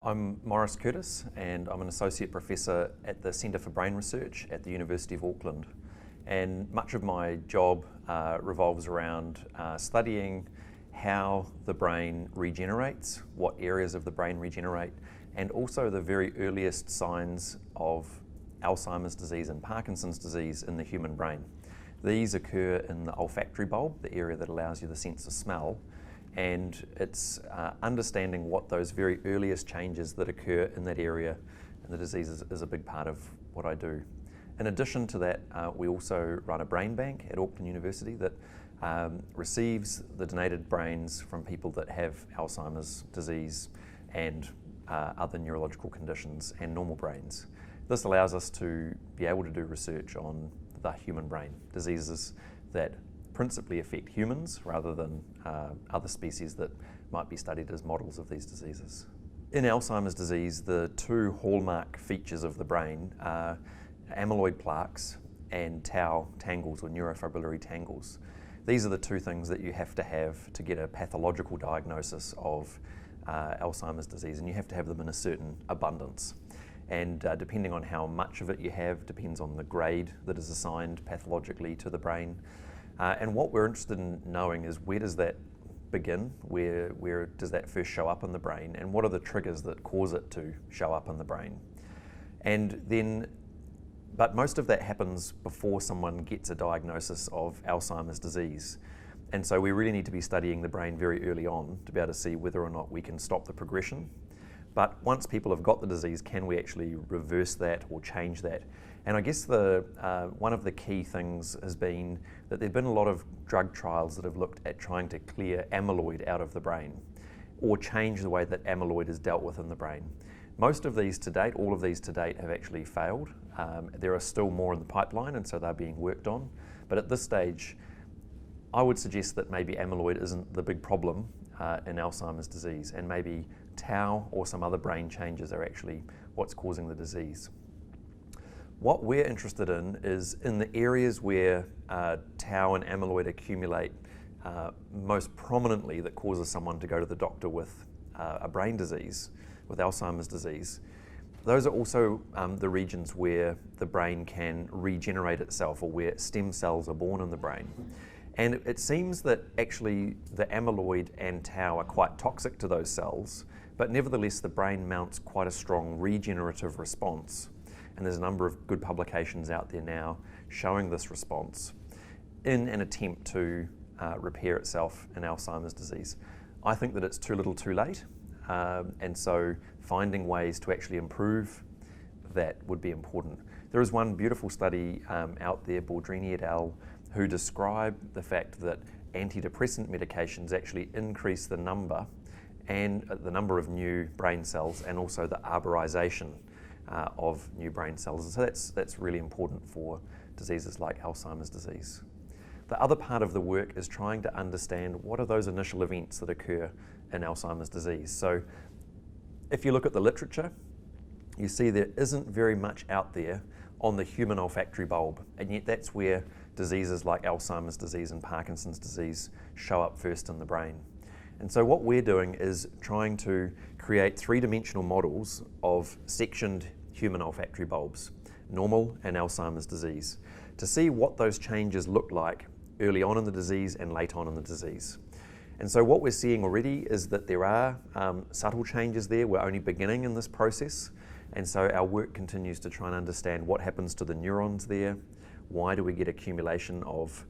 I'm Maurice Curtis and I'm an Associate Professor at the Centre for Brain Research at the University of Auckland. And much of my job revolves around studying how the brain regenerates, what areas of the brain regenerate, and also the very earliest signs of Alzheimer's disease and Parkinson's disease in the human brain. These occur in the olfactory bulb, the area that allows you the sense of smell, and it's understanding what those very earliest changes that occur in that area and the disease is a big part of what I do. In addition to that, we also run a brain bank at Auckland University that receives the donated brains from people that have Alzheimer's disease and other neurological conditions and normal brains. This allows us to be able to do research on the human brain, diseases that principally affect humans rather than other species that might be studied as models of these diseases. In Alzheimer's disease, the two hallmark features of the brain are amyloid plaques and tau tangles or neurofibrillary tangles. These are the two things that you have to get a pathological diagnosis of Alzheimer's disease, and you have to have them in a certain abundance. And depending on how much of it you have, depends on the grade that is assigned pathologically to the brain. And what we're interested in knowing is where does that begin? Where does that first show up in the brain? And what are the triggers that cause it to show up in the brain? But most of that happens before someone gets a diagnosis of Alzheimer's disease. And so we really need to be studying the brain very early on to be able to see whether or not we can stop the progression. But once people have got the disease, can we actually reverse that or change that? And I guess one of the key things has been that there have been a lot of drug trials that have looked at trying to clear amyloid out of the brain or change the way that amyloid is dealt with in the brain. Most of these to date, all of these to date, have actually failed. There are still more in the pipeline, and so they're being worked on. But at this stage, I would suggest that maybe amyloid isn't the big problem in Alzheimer's disease, and maybe tau or some other brain changes are actually what's causing the disease. What we're interested in is in the areas where tau and amyloid accumulate most prominently that causes someone to go to the doctor with a brain disease, with Alzheimer's disease. Those are also the regions where the brain can regenerate itself or where stem cells are born in the brain. And it seems that actually the amyloid and tau are quite toxic to those cells, but nevertheless the brain mounts quite a strong regenerative response. And there's a number of good publications out there now showing this response in an attempt to repair itself in Alzheimer's disease. I think that it's too little too late, and so finding ways to actually improve that would be important. There is one beautiful study out there, Baldrini et al., who describe the fact that antidepressant medications actually increase the number of new brain cells and also the arborization of new brain cells. And so that's really important for diseases like Alzheimer's disease. The other part of the work is trying to understand what are those initial events that occur in Alzheimer's disease. So if you look at the literature, you see there isn't very much out there on the human olfactory bulb, and yet that's where diseases like Alzheimer's disease and Parkinson's disease show up first in the brain. And so what we're doing is trying to create three-dimensional models of sectioned human olfactory bulbs, normal and Alzheimer's disease, to see what those changes look like early on in the disease and late on in the disease. And so what we're seeing already is that there are subtle changes there. We're only beginning in this process. And so our work continues to try and understand what happens to the neurons there, why do we get accumulation of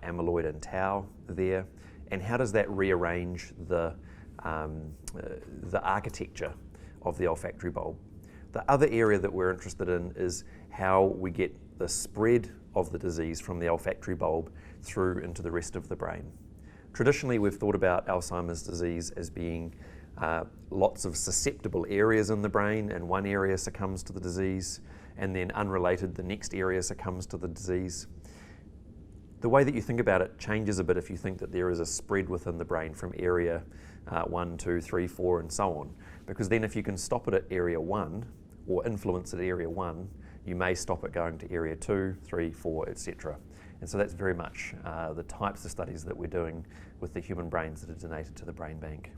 amyloid and tau there, and how does that rearrange the architecture of the olfactory bulb. The other area that we're interested in is how we get the spread of the disease from the olfactory bulb through into the rest of the brain. Traditionally, we've thought about Alzheimer's disease as being lots of susceptible areas in the brain, and one area succumbs to the disease, and then unrelated, the next area succumbs to the disease. The way that you think about it changes a bit if you think that there is a spread within the brain from area 1, 2, 3, 4, and so on. Because then if you can stop it at area 1, or influence at area 1, you may stop it going to area 2, 3, 4, etc. And so that's very much the types of studies that we're doing with the human brains that are donated to the brain bank.